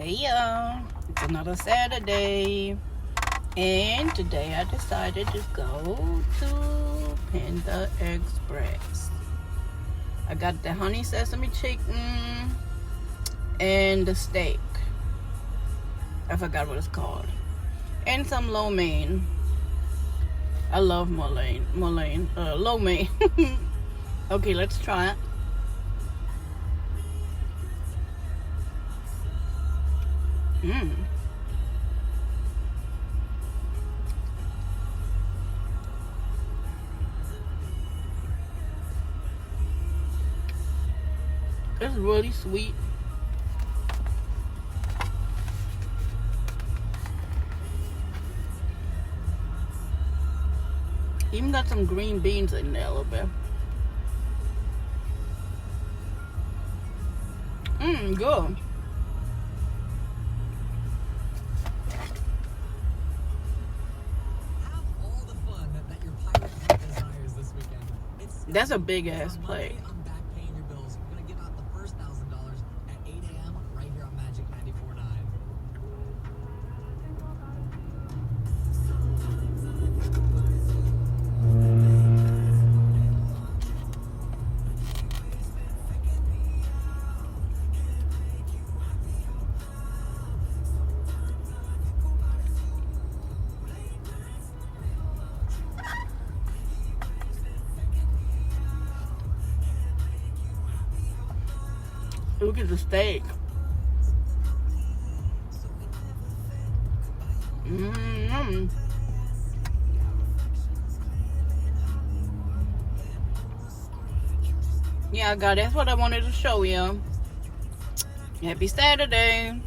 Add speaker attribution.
Speaker 1: Hey y'all, it's another Saturday, and today I decided to go to Panda Express. I got the honey sesame chicken and the steak. I forgot what it's called. And some LowMain. I love LowMain. Okay, let's try it. It's really sweet. Even got some green beans in there a little bit. Good. That's a big ass plate.
Speaker 2: I'm back paying your bills. We're gonna give out the first $1,000 at 8 a.m. right here on Magic 94.9.
Speaker 1: Look at the steak. Yeah, God, that's what I wanted to show you. Happy Saturday.